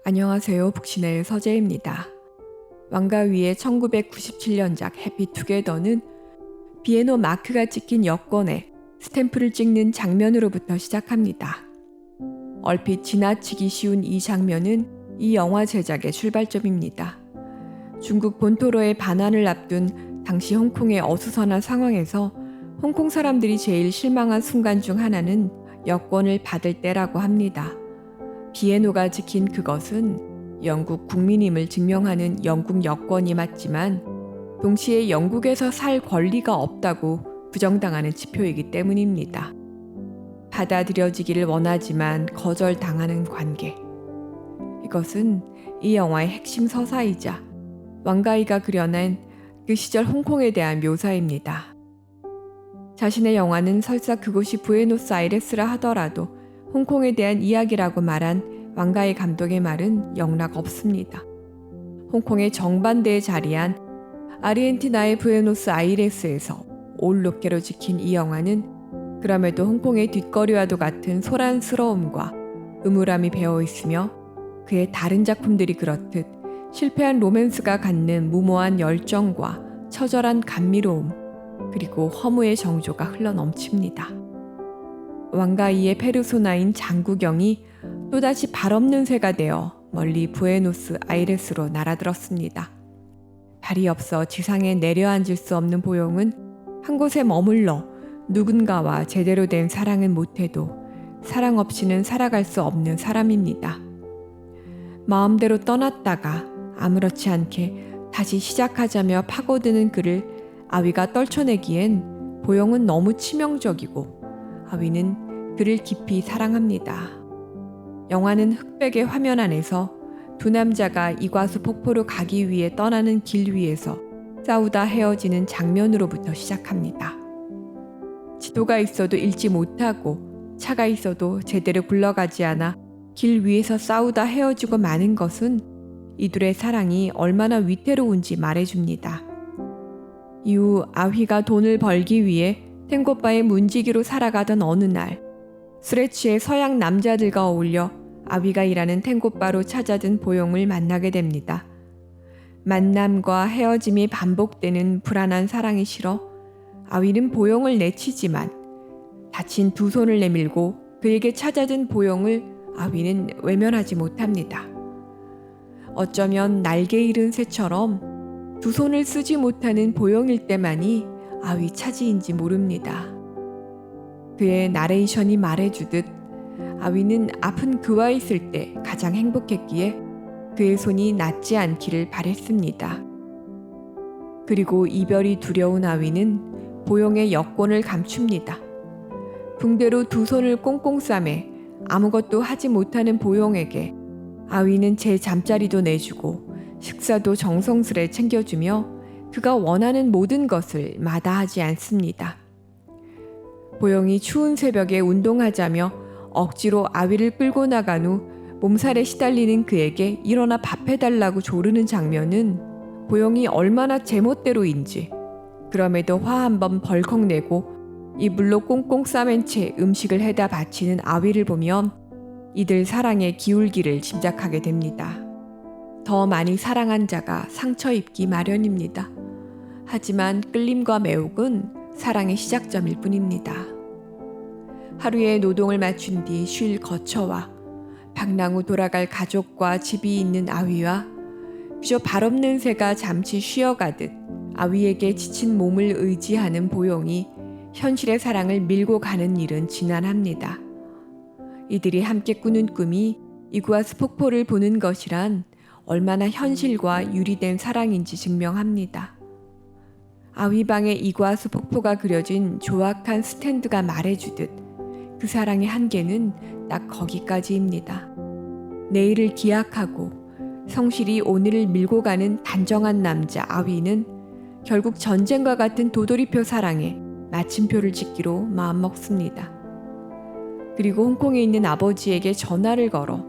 안녕하세요. 북신의 서재입니다. 왕가위의 1997년작 해피투게더는 비에노 마크가 찍힌 여권에 스탬프를 찍는 장면으로부터 시작합니다. 얼핏 지나치기 쉬운 이 장면은 이 영화 제작의 출발점입니다. 중국 본토로의 반환을 앞둔 당시 홍콩의 어수선한 상황에서 홍콩 사람들이 제일 실망한 순간 중 하나는 여권을 받을 때라고 합니다. 비에노가 지킨 그것은 영국 국민임을 증명하는 영국 여권이 맞지만 동시에 영국에서 살 권리가 없다고 부정당하는 지표이기 때문입니다. 받아들여지기를 원하지만 거절당하는 관계. 이것은 이 영화의 핵심 서사이자 왕가이가 그려낸 그 시절 홍콩에 대한 묘사입니다. 자신의 영화는 설사 그곳이 부에노스아이레스라 하더라도 홍콩에 대한 이야기라고 말한 왕가이 감독의 말은 영락 없습니다. 홍콩의 정반대에 자리한 아르헨티나의 부에노스아이레스에서 올롯게로 지킨 이 영화는 그럼에도 홍콩의 뒷거리와도 같은 소란스러움과 음울함이 배어있으며 그의 다른 작품들이 그렇듯 실패한 로맨스가 갖는 무모한 열정과 처절한 감미로움 그리고 허무의 정조가 흘러넘칩니다. 왕가이의 페르소나인 장구경이 또다시 발없는 새가 되어 멀리 부에노스 아이레스로 날아들었습니다. 발이 없어 지상에 내려앉을 수 없는 보용은 한 곳에 머물러 누군가와 제대로 된 사랑은 못해도 사랑 없이는 살아갈 수 없는 사람입니다. 마음대로 떠났다가 아무렇지 않게 다시 시작하자며 파고드는 그를 아위가 떨쳐내기엔 보용은 너무 치명적이고 아위는 그를 깊이 사랑합니다. 영화는 흑백의 화면 안에서 두 남자가 이과수 폭포로 가기 위해 떠나는 길 위에서 싸우다 헤어지는 장면으로부터 시작합니다. 지도가 있어도 읽지 못하고 차가 있어도 제대로 굴러가지 않아 길 위에서 싸우다 헤어지고 마는 것은 이들의 사랑이 얼마나 위태로운지 말해줍니다. 이후 아휘가 돈을 벌기 위해 탱고바의 문지기로 살아가던 어느 날 술에 취해 서양 남자들과 어울려 아휘가 일하는 탱고바로 찾아든 보용을 만나게 됩니다. 만남과 헤어짐이 반복되는 불안한 사랑이 싫어 아휘는 보용을 내치지만 다친 두 손을 내밀고 그에게 찾아든 보용을 아휘는 외면하지 못합니다. 어쩌면 날개 잃은 새처럼 두 손을 쓰지 못하는 보용일 때만이 아휘 차지인지 모릅니다. 그의 나레이션이 말해주듯 아휘는 아픈 그와 있을 때 가장 행복했기에 그의 손이 낫지 않기를 바랬습니다. 그리고 이별이 두려운 아휘는 보용의 여권을 감춥니다. 붕대로 두 손을 꽁꽁 싸매 아무것도 하지 못하는 보용에게 아휘는 제 잠자리도 내주고 식사도 정성스레 챙겨주며 그가 원하는 모든 것을 마다하지 않습니다. 보용이 추운 새벽에 운동하자며 억지로 아휘를 끌고 나간 후 몸살에 시달리는 그에게 일어나 밥 해달라고 조르는 장면은 보용이 얼마나 제멋대로인지 그럼에도 화 한 번 벌컥 내고 이불로 꽁꽁 싸맨 채 음식을 해다 바치는 아휘를 보면 이들 사랑의 기울기를 짐작하게 됩니다. 더 많이 사랑한 자가 상처 입기 마련입니다. 하지만 끌림과 매혹은 사랑의 시작점일 뿐입니다. 하루의 노동을 마친 뒤 쉴 거처와 방랑 후 돌아갈 가족과 집이 있는 아휘와 그저 발없는 새가 잠시 쉬어가듯 아휘에게 지친 몸을 의지하는 보용이 현실의 사랑을 밀고 가는 일은 지난합니다. 이들이 함께 꾸는 꿈이 이구아스 폭포를 보는 것이란 얼마나 현실과 유리된 사랑인지 증명합니다. 아휘방의 이구아스 폭포가 그려진 조악한 스탠드가 말해주듯 그 사랑의 한계는 딱 거기까지입니다. 내일을 기약하고 성실히 오늘을 밀고 가는 단정한 남자 아휘는 결국 전쟁과 같은 도돌이표 사랑에 마침표를 짓기로 마음먹습니다. 그리고 홍콩에 있는 아버지에게 전화를 걸어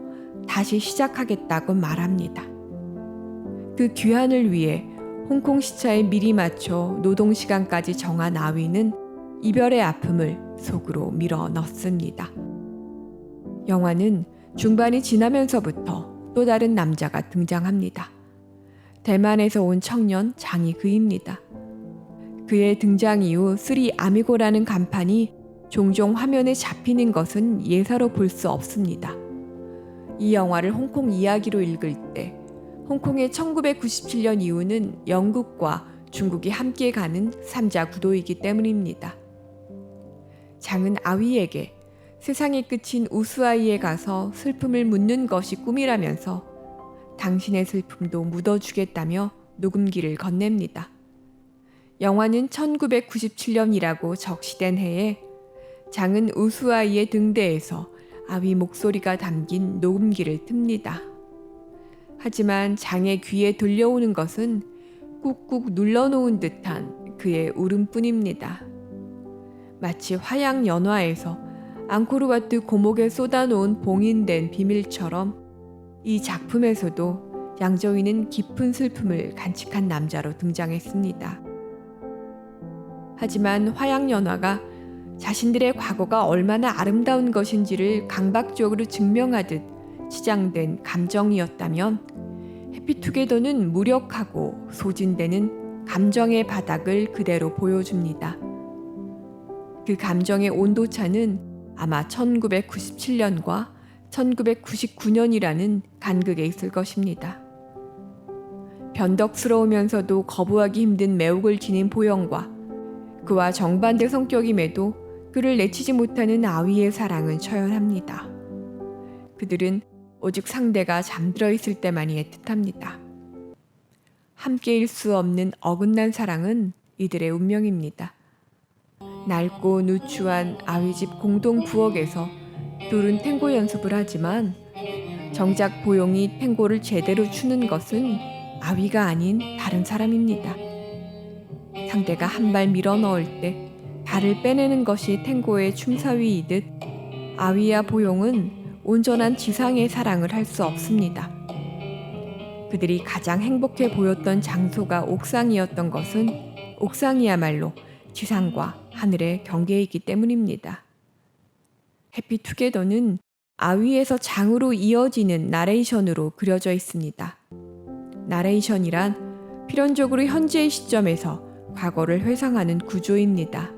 다시 시작하겠다고 말합니다. 그 귀환을 위해 홍콩 시차에 미리 맞춰 노동시간까지 정한 아휘는 이별의 아픔을 속으로 밀어 넣습니다. 영화는 중반이 지나면서부터 또 다른 남자가 등장합니다. 대만에서 온 청년 장이 그입니다. 그의 등장 이후 쓰리 아미고라는 간판이 종종 화면에 잡히는 것은 예사로 볼 수 없습니다. 이 영화를 홍콩 이야기로 읽을 때 홍콩의 1997년 이후는 영국과 중국이 함께 가는 3자 구도이기 때문입니다. 장은 아위에게 세상의 끝인 우수아이에 가서 슬픔을 묻는 것이 꿈이라면서 당신의 슬픔도 묻어주겠다며 녹음기를 건넵니다. 영화는 1997년이라고 적시된 해에 장은 우수아이의 등대에서 아위 목소리가 담긴 녹음기를 틉니다. 하지만 장의 귀에 들려오는 것은 꾹꾹 눌러놓은 듯한 그의 울음뿐입니다. 마치 화양 연화에서 앙코르와트 고목에 쏟아놓은 봉인된 비밀처럼 이 작품에서도 양저위는 깊은 슬픔을 간직한 남자로 등장했습니다. 하지만 화양 연화가 자신들의 과거가 얼마나 아름다운 것인지를 강박적으로 증명하듯 치장된 감정이었다면 해피투게더는 무력하고 소진되는 감정의 바닥을 그대로 보여줍니다. 그 감정의 온도차는 아마 1997년과 1999년이라는 간극에 있을 것입니다. 변덕스러우면서도 거부하기 힘든 매혹을 지닌 보영과 그와 정반대 성격임에도 그를 내치지 못하는 아위의 사랑은 처연합니다. 그들은 오직 상대가 잠들어 있을 때만이 애틋합니다. 함께일 수 없는 어긋난 사랑은 이들의 운명입니다. 낡고 누추한 아위집 공동 부엌에서 둘은 탱고 연습을 하지만 정작 보용이 탱고를 제대로 추는 것은 아위가 아닌 다른 사람입니다. 상대가 한 발 밀어 넣을 때 발을 빼내는 것이 탱고의 춤사위이듯 아위와 보용은 온전한 지상의 사랑을 할 수 없습니다. 그들이 가장 행복해 보였던 장소가 옥상이었던 것은 옥상이야말로 지상과 하늘의 경계이기 때문입니다. 해피투게더는 아위에서 장으로 이어지는 나레이션으로 그려져 있습니다. 나레이션이란 필연적으로 현재의 시점에서 과거를 회상하는 구조입니다.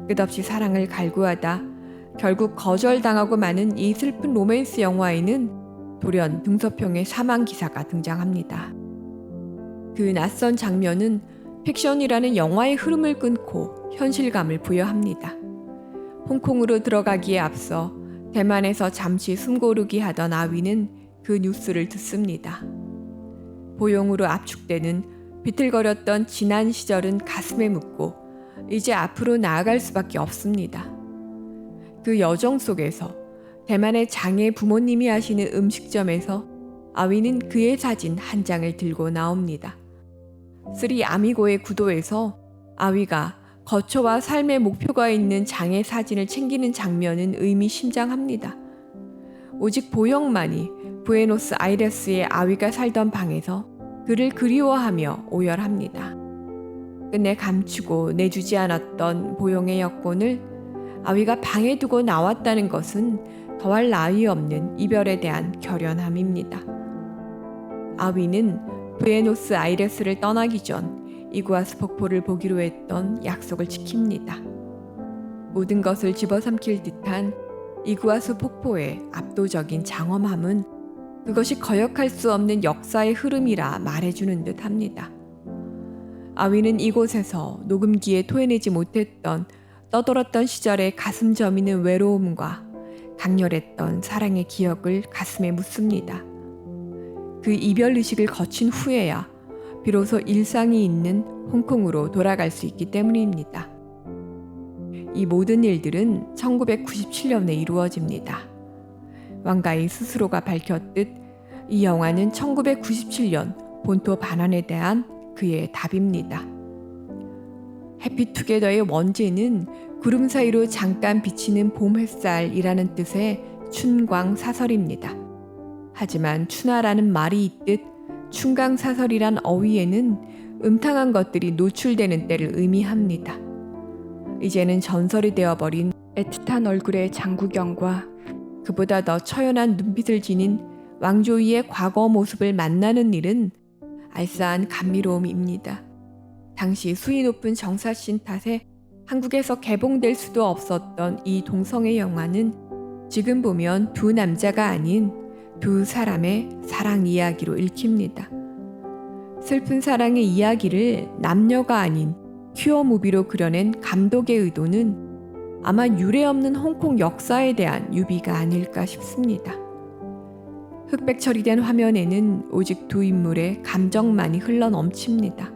끝없이 사랑을 갈구하다 결국 거절당하고 마는 이 슬픈 로맨스 영화에는 돌연 등서평의 사망 기사가 등장합니다. 그 낯선 장면은 픽션이라는 영화의 흐름을 끊고 현실감을 부여합니다. 홍콩으로 들어가기에 앞서 대만에서 잠시 숨고르기 하던 아위는 그 뉴스를 듣습니다. 보용으로 압축되는 비틀거렸던 지난 시절은 가슴에 묻고 이제 앞으로 나아갈 수밖에 없습니다. 그 여정 속에서 대만의 장의 부모님이 하시는 음식점에서 아위는 그의 사진 한 장을 들고 나옵니다. 쓰리 아미고의 구도에서 아위가 거처와 삶의 목표가 있는 장의 사진을 챙기는 장면은 의미심장합니다. 오직 보영만이 부에노스 아이레스의 아위가 살던 방에서 그를 그리워하며 오열합니다. 끝내 감추고 내주지 않았던 보영의 여권을 아위가 방에 두고 나왔다는 것은 더할 나위 없는 이별에 대한 결연함입니다. 아위는 부에노스 아이레스를 떠나기 전 이구아스 폭포를 보기로 했던 약속을 지킵니다. 모든 것을 집어삼킬 듯한 이구아스 폭포의 압도적인 장엄함은 그것이 거역할 수 없는 역사의 흐름이라 말해주는 듯 합니다. 아위는 이곳에서 녹음기에 토해내지 못했던 떠돌았던 시절의 가슴 저미는 외로움과 강렬했던 사랑의 기억을 가슴에 묻습니다. 그 이별의식을 거친 후에야 비로소 일상이 있는 홍콩으로 돌아갈 수 있기 때문입니다. 이 모든 일들은 1997년에 이루어집니다. 왕가이 스스로가 밝혔듯 이 영화는 1997년 본토 반환에 대한 그의 답입니다. 해피투게더의 원제는 구름 사이로 잠깐 비치는 봄 햇살이라는 뜻의 춘광사설입니다. 하지만 춘하라는 말이 있듯 춘광사설이란 어휘에는 음탕한 것들이 노출되는 때를 의미합니다. 이제는 전설이 되어버린 애틋한 얼굴의 장구경과 그보다 더 처연한 눈빛을 지닌 왕조이의 과거 모습을 만나는 일은 알싸한 감미로움입니다. 당시 수위 높은 정사신 탓에 한국에서 개봉될 수도 없었던 이 동성애 영화는 지금 보면 두 남자가 아닌 두 사람의 사랑 이야기로 읽힙니다. 슬픈 사랑의 이야기를 남녀가 아닌 큐어 무비로 그려낸 감독의 의도는 아마 유례없는 홍콩 역사에 대한 유비가 아닐까 싶습니다. 흑백 처리된 화면에는 오직 두 인물의 감정만이 흘러넘칩니다.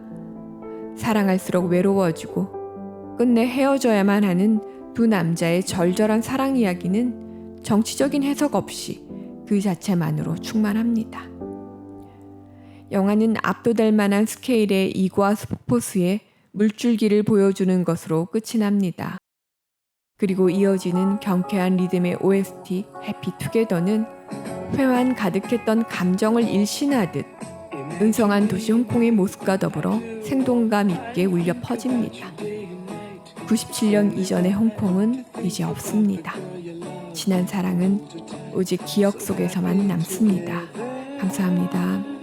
사랑할수록 외로워지고 끝내 헤어져야만 하는 두 남자의 절절한 사랑 이야기는 정치적인 해석 없이 그 자체만으로 충만합니다. 영화는 압도될 만한 스케일의 이과수 폭포수에 물줄기를 보여주는 것으로 끝이 납니다. 그리고 이어지는 경쾌한 리듬의 OST 해피 투게더는 회환 가득했던 감정을 일신하듯 은성한 도시 홍콩의 모습과 더불어 생동감 있게 울려 퍼집니다. 97년 이전의 홍콩은 이제 없습니다. 지난 사랑은 오직 기억 속에서만 남습니다. 감사합니다.